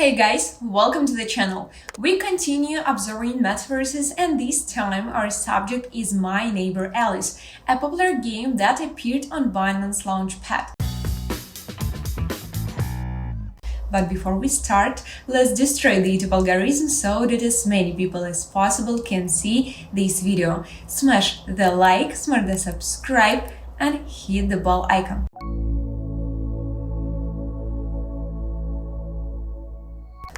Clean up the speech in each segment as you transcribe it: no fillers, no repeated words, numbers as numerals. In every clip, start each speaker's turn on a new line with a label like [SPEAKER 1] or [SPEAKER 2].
[SPEAKER 1] Hey guys, welcome to the channel. We continue observing metaverses, and this time our subject is My Neighbor Alice, a popular game that appeared on Binance Launchpad. But before we start, let's destroy the YouTube algorithm so that as many people as possible can see this video. Smash the like, smash the subscribe, and hit the bell icon.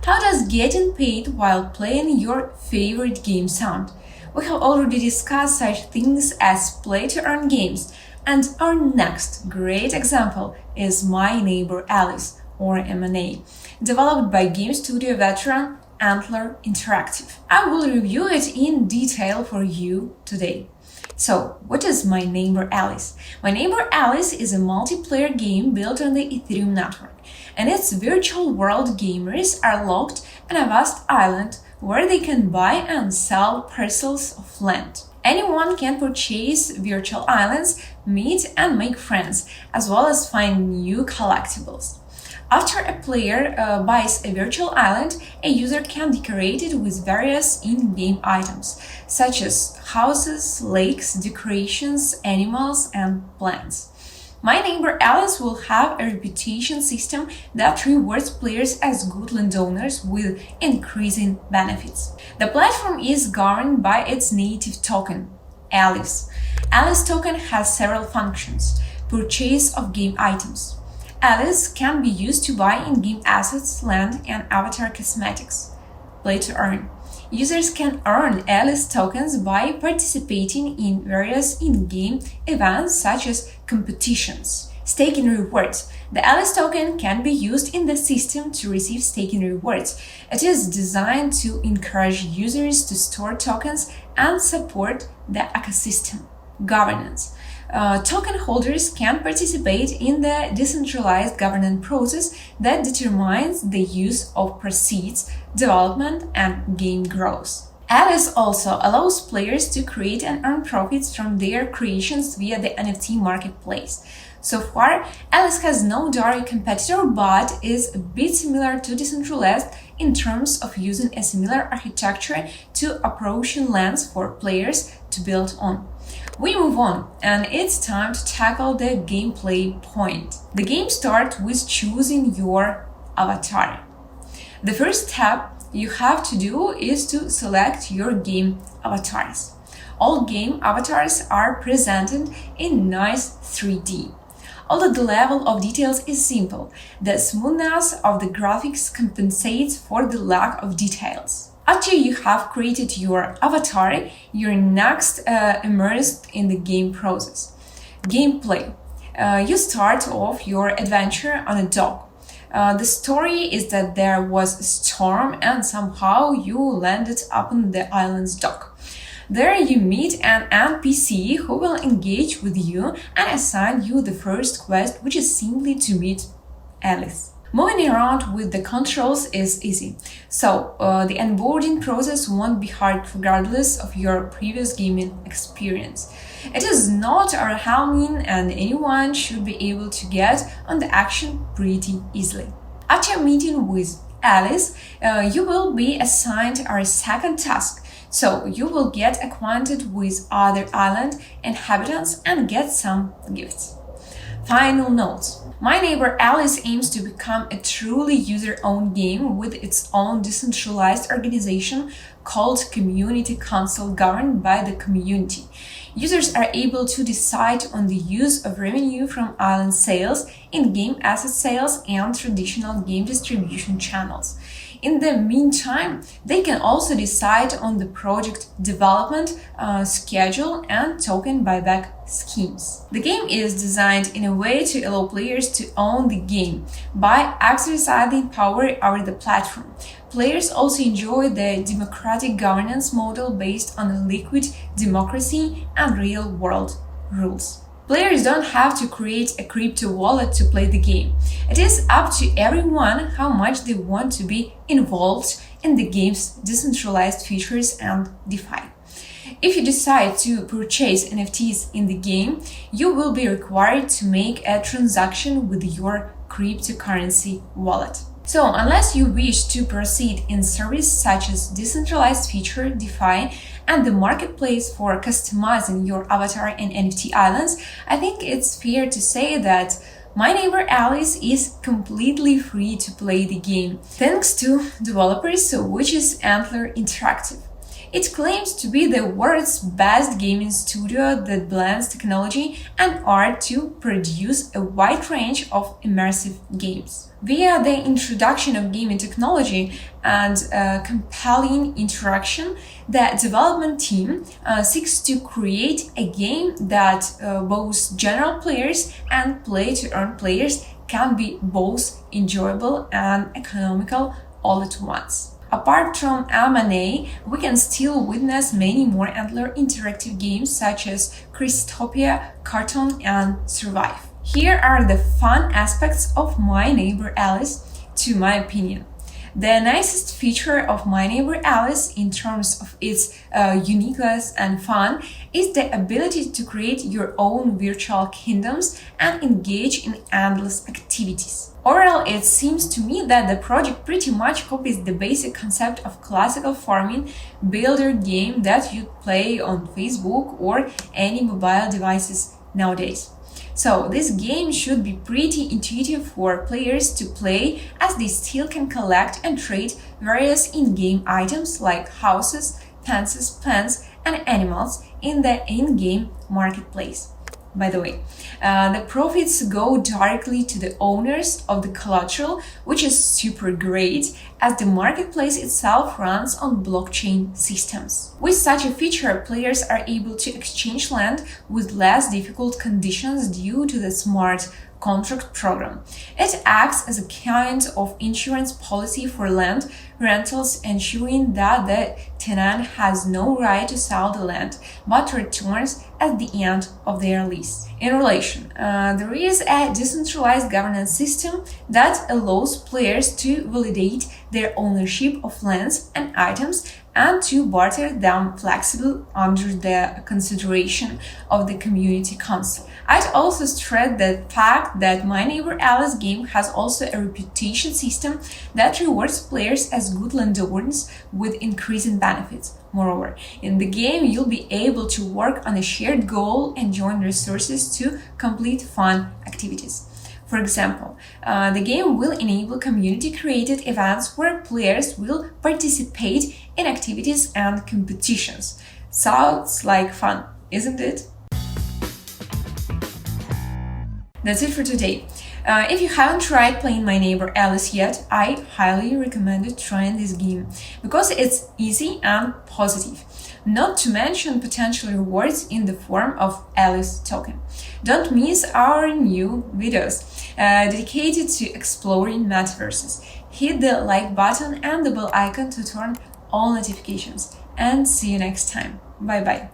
[SPEAKER 1] How does getting paid while playing your favorite game sound? We have already discussed such things as play-to-earn games, and our next great example is My Neighbor Alice, or M&A, developed by game studio veteran Antler Interactive. I will review it in detail for you today. So, what is My Neighbor Alice? My Neighbor Alice is a multiplayer game built on the Ethereum network, and its virtual world gamers are locked on a vast island where they can buy and sell parcels of land. Anyone can purchase virtual islands, meet and make friends, as well as find new collectibles. After a player buys a virtual island, a user can decorate it with various in-game items, such as houses, lakes, decorations, animals, and plants. My Neighbor Alice will have a reputation system that rewards players as good landowners with increasing benefits. The platform is governed by its native token, Alice. Alice token has several functions. Purchase of game items. Alice can be used to buy in-game assets, land, and avatar cosmetics. Play to earn. Users can earn Alice tokens by participating in various in-game events such as competitions. Staking rewards. The Alice token can be used in the system to receive staking rewards. It is designed to encourage users to store tokens and support the ecosystem. Governance. Token holders can participate in the decentralized governance process that determines the use of proceeds, development, and game growth. Alice also allows players to create and earn profits from their creations via the NFT marketplace. So far, Alice has no direct competitor but is a bit similar to Decentralized in terms of using a similar architecture to apportion lands for players to build on. We move on, and it's time to tackle the gameplay point. The game starts with choosing your avatar. The first step you have to do is to select your game avatars. All game avatars are presented in nice 3D. Although the level of details is simple, the smoothness of the graphics compensates for the lack of details. After you have created your avatar, you're next immersed in the game process. Gameplay. You start off your adventure on a dock. The story is that there was a storm and somehow you landed up on the island's dock. There you meet an NPC who will engage with you and assign you the first quest, which is simply to meet Alice. Moving around with the controls is easy, so the onboarding process won't be hard regardless of your previous gaming experience. It is not overwhelming and anyone should be able to get on the action pretty easily. After meeting with Alice, you will be assigned our second task, so you will get acquainted with other island inhabitants and get some gifts. Final notes. My Neighbor Alice aims to become a truly user-owned game with its own decentralized organization called Community Council governed by the community. Users are able to decide on the use of revenue from island sales, in-game asset sales, and traditional game distribution channels. In the meantime, they can also decide on the project development schedule and token buyback schemes. The game is designed in a way to allow players to own the game by exercising power over the platform. Players also enjoy the democratic governance model based on a liquid democracy and real-world rules. Players don't have to create a crypto wallet to play the game. It is up to everyone how much they want to be involved in the game's decentralized features and DeFi. If you decide to purchase NFTs in the game, you will be required to make a transaction with your cryptocurrency wallet. So, unless you wish to proceed in service such as decentralized feature, DeFi, and the marketplace for customizing your avatar and NFT islands, I think it's fair to say that My Neighbor Alice is completely free to play the game, thanks to developers, which is Antler Interactive. It claims to be the world's best gaming studio that blends technology and art to produce a wide range of immersive games. Via the introduction of gaming technology and compelling interaction, the development team seeks to create a game that both general players and play-to-earn players can be both enjoyable and economical all at once. Apart from M&A, we can still witness many more Antler Interactive games such as Crystopia, Carton, and Survive. Here are the fun aspects of My Neighbor Alice, to my opinion. The nicest feature of My Neighbor Alice in terms of its uniqueness and fun is the ability to create your own virtual kingdoms and engage in endless activities. Overall, it seems to me that the project pretty much copies the basic concept of classical farming builder game that you'd play on Facebook or any mobile devices nowadays. So this game should be pretty intuitive for players to play, as they still can collect and trade various in-game items like houses, fences, plants, and animals in the in-game marketplace. By the way, the profits go directly to the owners of the collateral, which is super great, as the marketplace itself runs on blockchain systems. With such a feature, players are able to exchange land with less difficult conditions due to the smart contract program. It acts as a kind of insurance policy for land rentals, ensuring that the tenant has no right to sell the land, but returns at the end of their lease. In relation, there is a decentralized governance system that allows players to validate their ownership of lands and items and to barter them flexibly under the consideration of the community council. I'd also stress the fact that My Neighbor Alice game has also a reputation system that rewards players as good landowners with increasing benefits. Moreover, in the game, you'll be able to work on a shared goal and join resources to complete fun activities. For example, the game will enable community-created events where players will participate in activities and competitions. Sounds like fun, isn't it? That's it for today. If you haven't tried playing My Neighbor Alice yet, I highly recommend trying this game because it's easy and positive. Not to mention potential rewards in the form of Alice token. Don't miss our new videos dedicated to exploring metaverses. Hit the like button and the bell icon to turn all notifications. And see you next time. Bye bye.